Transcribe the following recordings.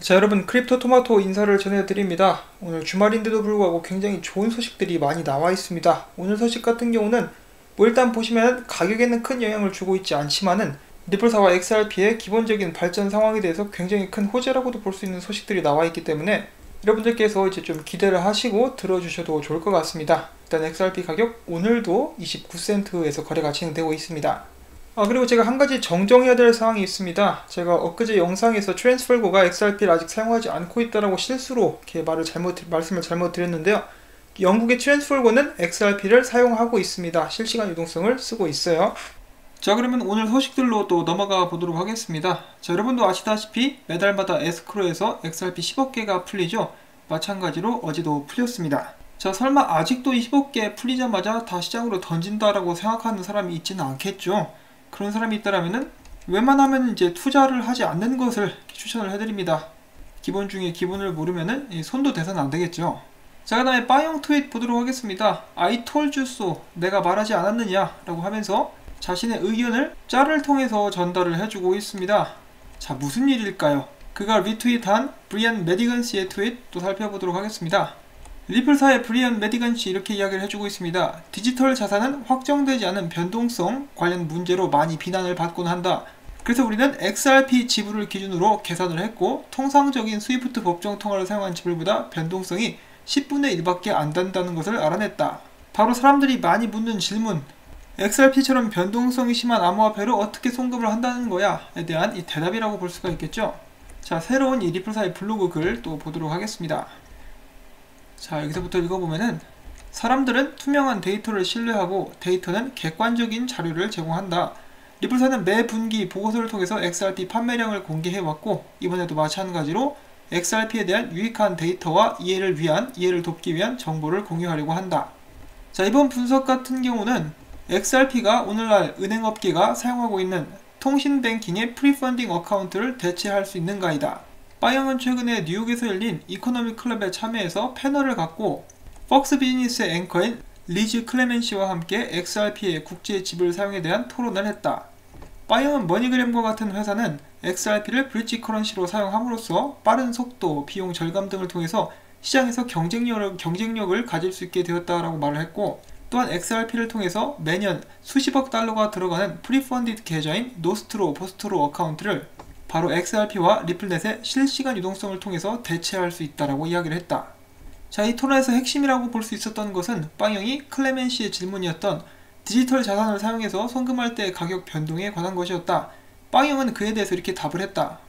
자, 여러분, 크립토 토마토 인사를 전해드립니다. 오늘 주말인데도 불구하고 굉장히 좋은 소식들이 많이 나와 있습니다. 오늘 소식 같은 경우는 일단 보시면 가격에는 큰 영향을 주고 있지 않지만은 리플사와 XRP의 기본적인 발전 상황에 대해서 굉장히 큰 호재라고도 볼 수 있는 소식들이 나와 있기 때문에 여러분들께서 이제 좀 기대를 하시고 들어주셔도 좋을 것 같습니다. 일단 XRP 가격 오늘도 29센트에서 거래가 진행되고 있습니다. 그리고 제가 한 가지 정정해야 될 사항이 있습니다. 제가 엊그제 영상에서 트랜스펄고가 XRP를 아직 사용하지 않고 있다라고 실수로 이렇게 말씀을 잘못 드렸는데요. 영국의 트랜스펄고는 XRP를 사용하고 있습니다. 실시간 유동성을 쓰고 있어요. 자, 그러면 오늘 소식들로 또 넘어가 보도록 하겠습니다. 자, 여러분도 아시다시피 매달마다 에스크로에서 XRP 10억 개가 풀리죠. 마찬가지로 어제도 풀렸습니다. 자, 설마 아직도 이 10억 개 풀리자마자 다 시장으로 던진다라고 생각하는 사람이 있지는 않겠죠. 그런 사람이 있다라면은 웬만하면 이제 투자를 하지 않는 것을 추천을 해드립니다. 기본 중에 기본을 모르면은 손도 대서는 안 되겠죠. 자, 그 다음에 빠형 트윗 보도록 하겠습니다. I told you so. 내가 말하지 않았느냐 라고 하면서 자신의 의견을 짤을 통해서 전달을 해주고 있습니다. 자, 무슨 일일까요? 그가 리트윗한 브리안 메디건씨의 트윗 또 살펴보도록 하겠습니다. 리플사의 브리안 메디건씨 이렇게 이야기를 해주고 있습니다. 디지털 자산은 확정되지 않은 변동성 관련 문제로 많이 비난을 받곤 한다. 그래서 우리는 XRP 지불을 기준으로 계산을 했고 통상적인 스위프트 법정 통화를 사용한 지불보다 변동성이 10분의 1밖에 안 된다는 것을 알아냈다. 바로 사람들이 많이 묻는 질문, XRP처럼 변동성이 심한 암호화폐로 어떻게 송금을 한다는 거야? 에 대한 이 대답이라고 볼 수가 있겠죠. 자, 새로운 이 리플사의 블로그 글 또 보도록 하겠습니다. 자, 여기서부터 읽어보면은 사람들은 투명한 데이터를 신뢰하고 데이터는 객관적인 자료를 제공한다. 리플사는 매 분기 보고서를 통해서 XRP 판매량을 공개해왔고 이번에도 마찬가지로 XRP에 대한 유익한 데이터와 이해를 돕기 위한 정보를 공유하려고 한다. 자, 이번 분석 같은 경우는 XRP가 오늘날 은행업계가 사용하고 있는 통신뱅킹의 프리펀딩 어카운트를 대체할 수 있는가이다. 빠형은 최근에 뉴욕에서 열린 이코노미 클럽에 참여해서 패널을 갖고 퍽스 비즈니스의 앵커인 리즈 클레멘시와 함께 XRP의 국제 지불 사용에 대한 토론을 했다. 빠형은 머니그램과 같은 회사는 XRP를 브릿지 커런시로 사용함으로써 빠른 속도, 비용 절감 등을 통해서 시장에서 경쟁력을 가질 수 있게 되었다라고 말을 했고 또한 XRP를 통해서 매년 수십억 달러가 들어가는 프리펀디드 계좌인 노스트로, 보스트로 어카운트를 바로 XRP와 리플넷의 실시간 유동성을 통해서 대체할 수 있다라고 이야기를 했다. 자, 이 토론에서 핵심이라고 볼 수 있었던 것은 빵형이 클레멘시의 질문이었던 디지털 자산을 사용해서 송금할 때의 가격 변동에 관한 것이었다. 빵형은 그에 대해서 이렇게 답을 했다.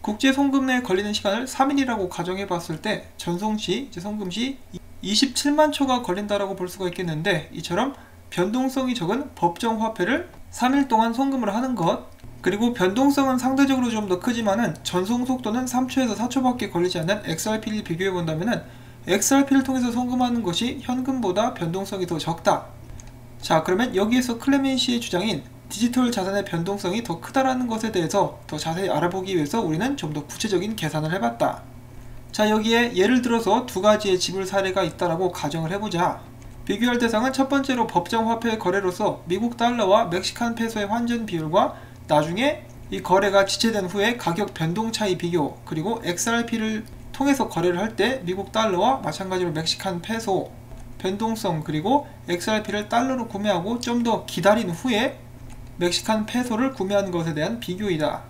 국제 송금 내에 걸리는 시간을 3일이라고 가정해 봤을 때 전송시, 송금 시 27만 초가 걸린다라고 볼 수가 있겠는데 이처럼 변동성이 적은 법정 화폐를 3일 동안 송금을 하는 것, 그리고 변동성은 상대적으로 좀 더 크지만은 전송 속도는 3초에서 4초밖에 걸리지 않는 XRP를 비교해 본다면은 XRP를 통해서 송금하는 것이 현금보다 변동성이 더 적다. 자, 그러면 여기에서 클레멘시의 주장인 디지털 자산의 변동성이 더 크다라는 것에 대해서 더 자세히 알아보기 위해서 우리는 좀 더 구체적인 계산을 해봤다. 자, 여기에 예를 들어서 두 가지의 지불 사례가 있다라고 가정을 해보자. 비교할 대상은 첫 번째로 법정 화폐의 거래로서 미국 달러와 멕시칸 페소의 환전 비율과 나중에 이 거래가 지체된 후에 가격 변동 차이 비교, 그리고 XRP를 통해서 거래를 할 때 미국 달러와 마찬가지로 멕시칸 페소 변동성, 그리고 XRP를 달러로 구매하고 좀 더 기다린 후에 멕시칸 페소를 구매하는 것에 대한 비교이다.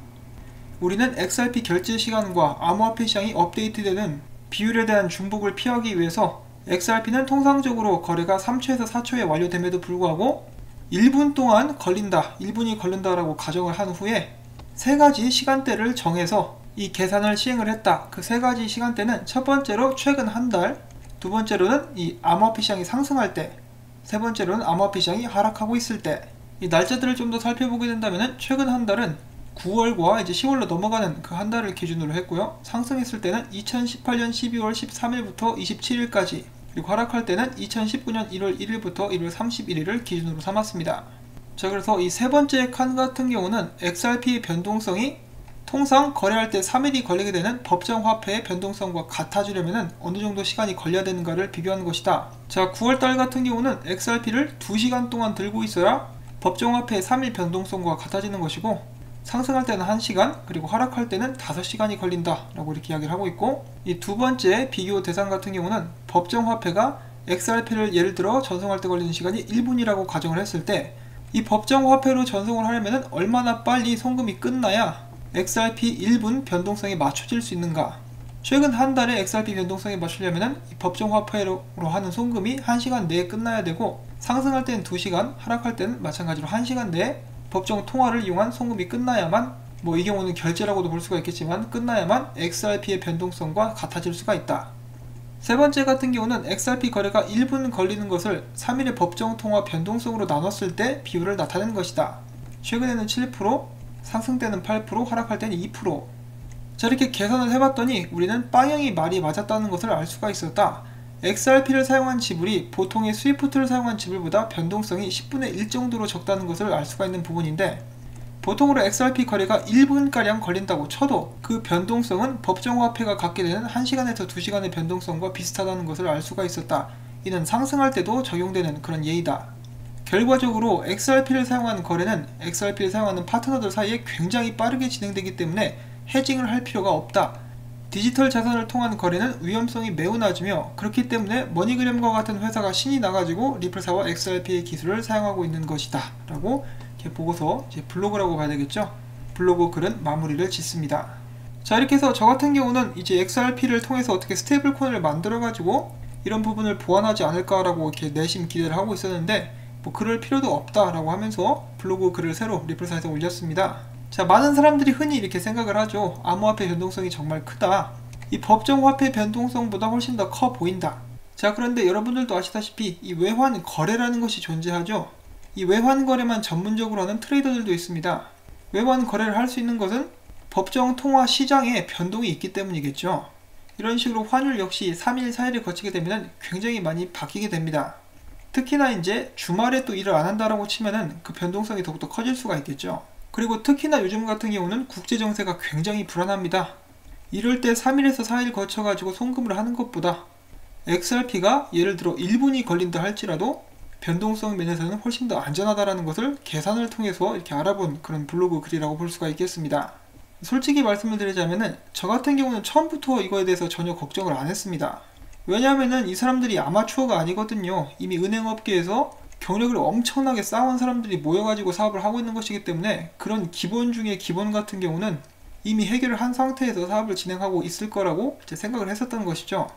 우리는 XRP 결제 시간과 암호화폐 시장이 업데이트되는 비율에 대한 중복을 피하기 위해서 XRP는 통상적으로 거래가 3초에서 4초에 완료됨에도 불구하고 1분 동안 걸린다, 1분이 걸린다라고 가정을 한 후에 세 가지 시간대를 정해서 이 계산을 시행을 했다. 그 세 가지 시간대는 첫 번째로 최근 한 달, 두 번째로는 이 암호화폐 시장이 상승할 때, 세 번째로는 암호화폐 시장이 하락하고 있을 때. 이 날짜들을 좀 더 살펴보게 된다면 최근 한 달은 9월과 이제 10월로 넘어가는 그 한 달을 기준으로 했고요. 상승했을 때는 2018년 12월 13일부터 27일까지, 그리고 하락할 때는 2019년 1월 1일부터 1월 31일을 기준으로 삼았습니다. 자, 그래서 이 세 번째 칸 같은 경우는 XRP의 변동성이 통상 거래할 때 3일이 걸리게 되는 법정 화폐의 변동성과 같아지려면 어느 정도 시간이 걸려야 되는가를 비교하는 것이다. 자, 9월달 같은 경우는 XRP를 2시간 동안 들고 있어야 법정 화폐의 3일 변동성과 같아지는 것이고 상승할 때는 1시간, 그리고 하락할 때는 5시간이 걸린다 라고 이렇게 이야기를 하고 있고, 이 두 번째 비교 대상 같은 경우는 법정화폐가 XRP를 예를 들어 전송할 때 걸리는 시간이 1분이라고 가정을 했을 때, 이 법정화폐로 전송을 하려면 얼마나 빨리 송금이 끝나야 XRP 1분 변동성에 맞춰질 수 있는가. 최근 한 달에 XRP 변동성에 맞추려면 이 법정화폐로 하는 송금이 1시간 내에 끝나야 되고, 상승할 때는 2시간, 하락할 때는 마찬가지로 1시간 내에 법정 통화를 이용한 송금이 끝나야만, 이 경우는 결제라고도 볼 수가 있겠지만 끝나야만 XRP의 변동성과 같아질 수가 있다. 세 번째 같은 경우는 XRP 거래가 1분 걸리는 것을 3일의 법정 통화 변동성으로 나눴을 때 비율을 나타내는 것이다. 최근에는 7%, 상승 때는 8%, 하락할 때는 2%. 자, 이렇게 계산을 해봤더니 우리는 빵형이 말이 맞았다는 것을 알 수가 있었다. XRP를 사용한 지불이 보통의 스위프트를 사용한 지불보다 변동성이 10분의 1 정도로 적다는 것을 알 수가 있는 부분인데, 보통으로 XRP 거래가 1분가량 걸린다고 쳐도 그 변동성은 법정화폐가 갖게 되는 1시간에서 2시간의 변동성과 비슷하다는 것을 알 수가 있었다. 이는 상승할 때도 적용되는 그런 예이다. 결과적으로 XRP를 사용하는 거래는 XRP를 사용하는 파트너들 사이에 굉장히 빠르게 진행되기 때문에 해징을 할 필요가 없다. 디지털 자산을 통한 거래는 위험성이 매우 낮으며, 그렇기 때문에 머니그램과 같은 회사가 신이 나가지고 리플사와 XRP의 기술을 사용하고 있는 것이다 라고 이렇게 보고서 이제 블로그라고 봐야 되겠죠. 블로그 글은 마무리를 짓습니다. 자, 이렇게 해서 저 같은 경우는 이제 XRP를 통해서 어떻게 스테이블 코인을 만들어 가지고 이런 부분을 보완하지 않을까라고 이렇게 내심 기대를 하고 있었는데, 그럴 필요도 없다라고 하면서 블로그 글을 새로 리플사에서 올렸습니다. 자, 많은 사람들이 흔히 이렇게 생각을 하죠. 암호화폐 변동성이 정말 크다. 이 법정화폐 변동성보다 훨씬 더 커 보인다. 자, 그런데 여러분들도 아시다시피 이 외환 거래라는 것이 존재하죠. 이 외환 거래만 전문적으로 하는 트레이더들도 있습니다. 외환 거래를 할 수 있는 것은 법정 통화 시장에 변동이 있기 때문이겠죠. 이런 식으로 환율 역시 3일, 4일을 거치게 되면 굉장히 많이 바뀌게 됩니다. 특히나 이제 주말에 또 일을 안 한다라고 치면은 그 변동성이 더욱더 커질 수가 있겠죠. 그리고 특히나 요즘 같은 경우는 국제정세가 굉장히 불안합니다. 이럴 때 3일에서 4일 거쳐가지고 송금을 하는 것보다 XRP가 예를 들어 1분이 걸린다 할지라도 변동성 면에서는 훨씬 더 안전하다라는 것을 계산을 통해서 이렇게 알아본 그런 블로그 글이라고 볼 수가 있겠습니다. 솔직히 말씀을 드리자면은 저 같은 경우는 처음부터 이거에 대해서 전혀 걱정을 안 했습니다. 왜냐하면은 이 사람들이 아마추어가 아니거든요. 이미 은행업계에서 경력을 엄청나게 쌓아온 사람들이 모여가지고 사업을 하고 있는 것이기 때문에 그런 기본 중에 기본 같은 경우는 이미 해결을 한 상태에서 사업을 진행하고 있을 거라고 생각을 했었던 것이죠.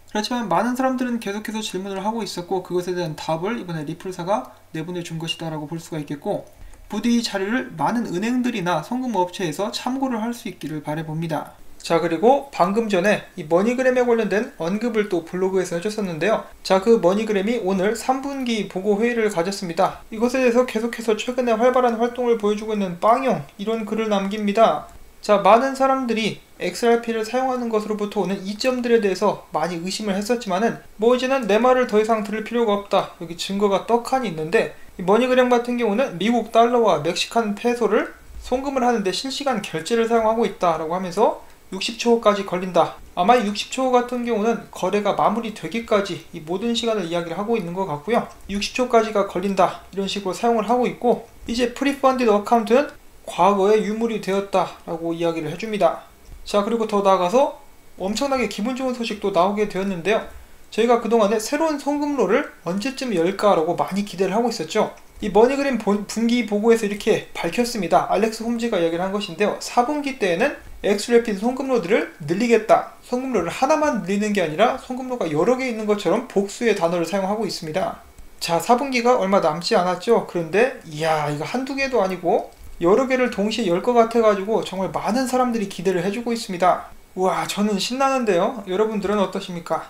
그렇지만 많은 사람들은 계속해서 질문을 하고 있었고, 그것에 대한 답을 이번에 리플사가 내보내 준 것이다 라고 볼 수가 있겠고, 부디 이 자료를 많은 은행들이나 송금업체에서 참고를 할 수 있기를 바라봅니다. 자, 그리고 방금 전에 이 머니그램에 관련된 언급을 또 블로그에서 해줬었는데요. 자, 그 머니그램이 오늘 3분기 보고 회의를 가졌습니다. 이것에 대해서 계속해서 최근에 활발한 활동을 보여주고 있는 빵용, 이런 글을 남깁니다. 자, 많은 사람들이 XRP를 사용하는 것으로부터 오는 이점들에 대해서 많이 의심을 했었지만은 이제는 내 말을 더 이상 들을 필요가 없다. 여기 증거가 떡하니 있는데, 이 머니그램 같은 경우는 미국 달러와 멕시칸 페소를 송금을 하는데 실시간 결제를 사용하고 있다라고 하면서 60초까지 걸린다. 아마 60초 같은 경우는 거래가 마무리되기까지 이 모든 시간을 이야기를 하고 있는 것 같고요. 60초까지가 걸린다. 이런 식으로 사용을 하고 있고, 이제 프리펀디드 어카운트는 과거에 유물이 되었다라고 이야기를 해줍니다. 자, 그리고 더 나아가서 엄청나게 기분 좋은 소식도 나오게 되었는데요. 저희가 그동안에 새로운 송금로를 언제쯤 열까라고 많이 기대를 하고 있었죠. 이 머니그램 분기 보고에서 이렇게 밝혔습니다. 알렉스 홈즈가 이야기를 한 것인데요. 4분기 때에는 XRP 송금로들을 늘리겠다. 송금로를 하나만 늘리는 게 아니라 송금로가 여러 개 있는 것처럼 복수의 단어를 사용하고 있습니다. 자, 4분기가 얼마 남지 않았죠. 그런데 이야, 이거 한두 개도 아니고 여러 개를 동시에 열 것 같아가지고 정말 많은 사람들이 기대를 해주고 있습니다. 우와, 저는 신나는데요. 여러분들은 어떠십니까?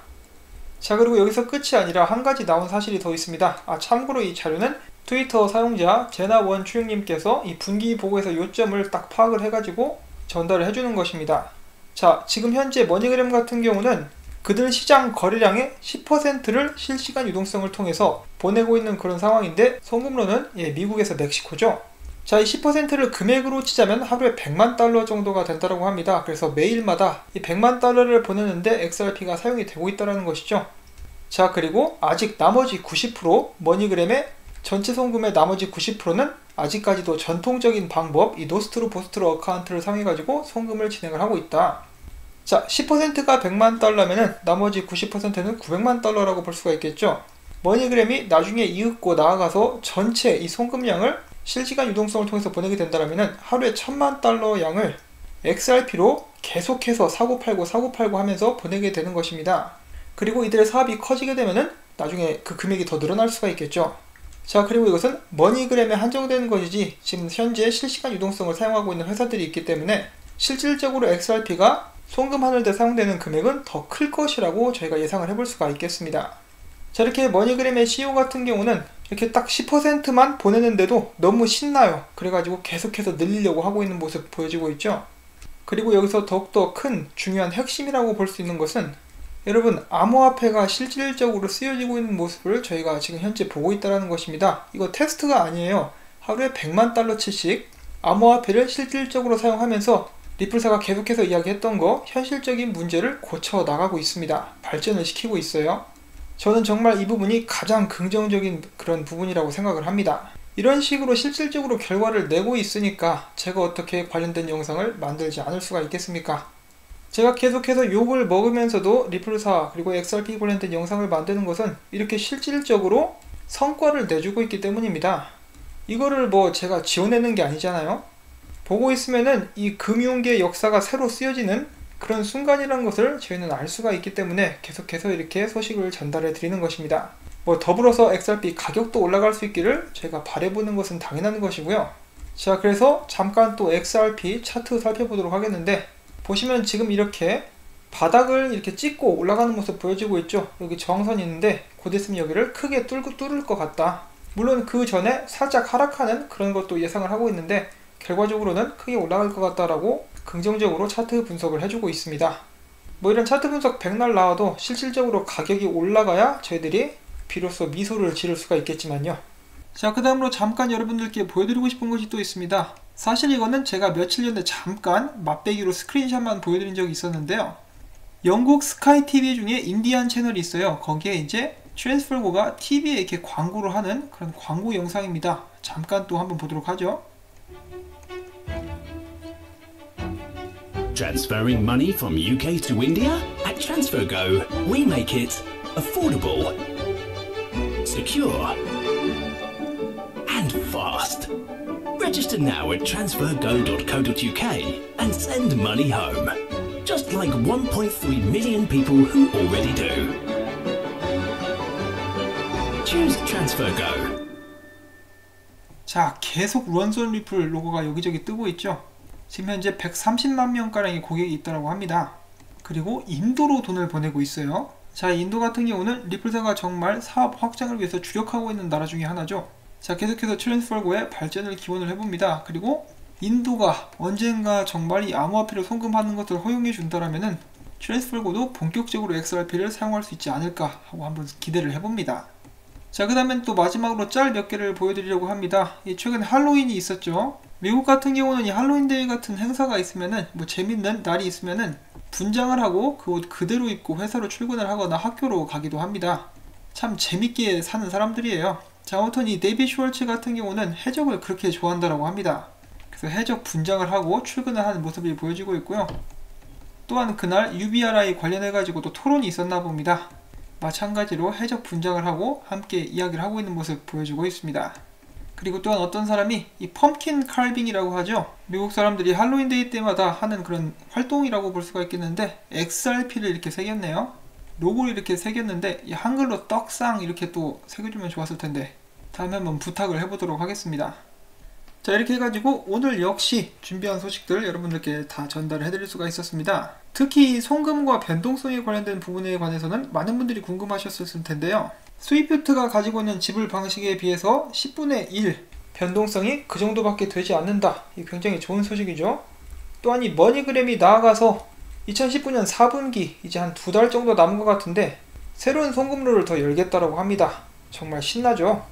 자, 그리고 여기서 끝이 아니라 한 가지 나온 사실이 더 있습니다. 참고로 이 자료는 트위터 사용자 제나원 추영님께서 이 분기 보고에서 요점을 딱 파악을 해가지고 전달을 해주는 것입니다. 자, 지금 현재 머니그램 같은 경우는 그들 시장 거래량의 10%를 실시간 유동성을 통해서 보내고 있는 그런 상황인데, 송금로는 미국에서 멕시코죠. 자, 이 10%를 금액으로 치자면 하루에 100만 달러 정도가 된다고 합니다. 그래서 매일마다 이 100만 달러를 보내는데 XRP가 사용이 되고 있다는 것이죠. 자, 그리고 아직 나머지 90% 머니그램에 전체 송금의 나머지 90%는 아직까지도 전통적인 방법, 이 노스트루 보스트루 어카운트를 사용해가지고 송금을 진행을 하고 있다. 자, 10%가 100만 달러면은 나머지 90%는 900만 달러라고 볼 수가 있겠죠. 머니그램이 나중에 이윽고 나아가서 전체 이 송금량을 실시간 유동성을 통해서 보내게 된다면은 하루에 1000만 달러 양을 XRP로 계속해서 사고팔고 하면서 보내게 되는 것입니다. 그리고 이들의 사업이 커지게 되면은 나중에 그 금액이 더 늘어날 수가 있겠죠. 자, 그리고 이것은 머니그램에 한정되는 것이지 지금 현재 실시간 유동성을 사용하고 있는 회사들이 있기 때문에 실질적으로 XRP가 송금하는 데 사용되는 금액은 더 클 것이라고 저희가 예상을 해볼 수가 있겠습니다. 자, 이렇게 머니그램의 CEO 같은 경우는 이렇게 딱 10%만 보내는데도 너무 신나요. 그래가지고 계속해서 늘리려고 하고 있는 모습 보여지고 있죠. 그리고 여기서 더욱더 큰 중요한 핵심이라고 볼 수 있는 것은 여러분, 암호화폐가 실질적으로 쓰여지고 있는 모습을 저희가 지금 현재 보고 있다는 것입니다. 이거 테스트가 아니에요. 하루에 100만 달러치씩 암호화폐를 실질적으로 사용하면서 리플사가 계속해서 이야기했던 거 현실적인 문제를 고쳐 나가고 있습니다. 발전을 시키고 있어요. 저는 정말 이 부분이 가장 긍정적인 그런 부분이라고 생각을 합니다. 이런 식으로 실질적으로 결과를 내고 있으니까 제가 어떻게 관련된 영상을 만들지 않을 수가 있겠습니까? 제가 계속해서 욕을 먹으면서도 리플사 그리고 XRP 관련된 영상을 만드는 것은 이렇게 실질적으로 성과를 내주고 있기 때문입니다. 이거를 뭐 제가 지어내는 게 아니잖아요. 보고 있으면은 이 금융계 역사가 새로 쓰여지는 그런 순간이라는 것을 저희는 알 수가 있기 때문에 계속해서 이렇게 소식을 전달해 드리는 것입니다. 뭐 더불어서 XRP 가격도 올라갈 수 있기를 제가 바라보는 것은 당연한 것이고요. 자, 그래서 잠깐 또 XRP 차트 살펴보도록 하겠는데, 보시면 지금 이렇게 바닥을 이렇게 찍고 올라가는 모습 보여지고 있죠. 여기 저항선이 있는데 곧 있으면 여기를 크게 뚫을 것 같다. 물론 그 전에 살짝 하락하는 그런 것도 예상을 하고 있는데 결과적으로는 크게 올라갈 것 같다라고 긍정적으로 차트 분석을 해주고 있습니다. 뭐 이런 차트 분석 백날 나와도 실질적으로 가격이 올라가야 저희들이 비로소 미소를 지를 수가 있겠지만요. 자, 그 다음으로 잠깐 여러분들께 보여드리고 싶은 것이 또 있습니다. 사실 이거는 제가 며칠 전에 잠깐 맛배기로 스크린샷만 보여드린 적이 있었는데요. 영국 스카이 TV 중에 인디안 채널이 있어요. 거기에 이제 트랜스퍼고가 TV에 이렇게 광고를 하는 그런 광고 영상입니다. 잠깐 또 한번 보도록 하죠. Transferring money from UK to India? At TransferGo, we make it affordable, secure, and fast. Register now at transfergo.co.uk and send money home, just like 1.3 million people who already do. Choose TransferGo. 자, 계속 런선 리플 로고가 여기저기 뜨고 있죠. 지금 현재 130만 명가량의 고객이 있다고 합니다. 그리고 인도로 돈을 보내고 있어요. 자, 인도 같은 경우는 리플사가 정말 사업 확장을 위해서 주력하고 있는 나라 중에 하나죠. 자, 계속해서 트랜스퍼고의 발전을 기원을 해봅니다. 그리고 인도가 언젠가 정말 이 암호화폐를 송금하는 것을 허용해 준다라면은 트랜스퍼고도 본격적으로 XRP를 사용할 수 있지 않을까 하고 한번 기대를 해봅니다. 자, 그 다음엔 또 마지막으로 짤 몇 개를 보여드리려고 합니다. 최근에 할로윈이 있었죠. 미국 같은 경우는 이 할로윈 데이 같은 행사가 있으면은 뭐 재밌는 날이 있으면은 분장을 하고 그 옷 그대로 입고 회사로 출근을 하거나 학교로 가기도 합니다. 참 재밌게 사는 사람들이에요. 자, 아무튼 이 데이빗 슈월츠 같은 경우는 해적을 그렇게 좋아한다라고 합니다. 그래서 해적 분장을 하고 출근을 하는 모습이 보여지고 있고요. 또한 그날 UBRI 관련해가지고 또 토론이 있었나 봅니다. 마찬가지로 해적 분장을 하고 함께 이야기를 하고 있는 모습 보여주고 있습니다. 그리고 또한 어떤 사람이 이 펌킨 칼빙이라고 하죠. 미국 사람들이 할로윈 데이 때마다 하는 그런 활동이라고 볼 수가 있겠는데 XRP를 이렇게 새겼네요. 로고를 이렇게 새겼는데 이 한글로 떡상 이렇게 또 새겨주면 좋았을 텐데 다음에 한번 부탁을 해보도록 하겠습니다. 자, 이렇게 해가지고 오늘 역시 준비한 소식들 여러분들께 다 전달을 해드릴 수가 있었습니다. 특히 송금과 변동성에 관련된 부분에 관해서는 많은 분들이 궁금하셨을 텐데요. 스위프트가 가지고 있는 지불 방식에 비해서 10분의 1 변동성이 그 정도밖에 되지 않는다. 이 굉장히 좋은 소식이죠. 또한 이 머니그램이 나아가서 2019년 4분기 이제 한 2달 정도 남은 것 같은데 새로운 송금로를 더 열겠다라고 합니다. 정말 신나죠?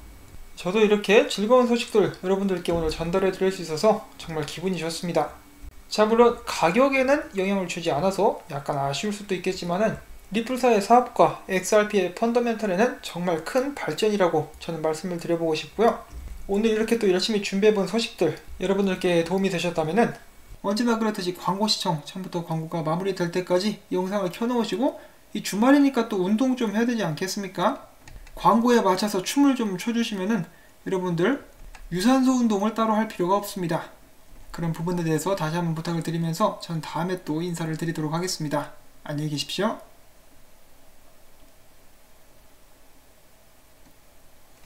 저도 이렇게 즐거운 소식들 여러분들께 오늘 전달해 드릴 수 있어서 정말 기분이 좋습니다. 자, 물론 가격에는 영향을 주지 않아서 약간 아쉬울 수도 있겠지만은 리플사의 사업과 XRP의 펀더멘털에는 정말 큰 발전이라고 저는 말씀을 드려보고 싶고요. 오늘 이렇게 또 열심히 준비해본 소식들 여러분들께 도움이 되셨다면 언제나 그렇듯이 광고 시청 처음부터 광고가 마무리될 때까지 영상을 켜놓으시고 이 주말이니까 또 운동 좀 해야 되지 않겠습니까? 광고에 맞춰서 춤을 좀 춰주시면은 여러분들 유산소 운동을 따로 할 필요가 없습니다. 그런 부분에 대해서 다시 한번 부탁을 드리면서 전 다음에 또 인사를 드리도록 하겠습니다. 안녕히 계십시오.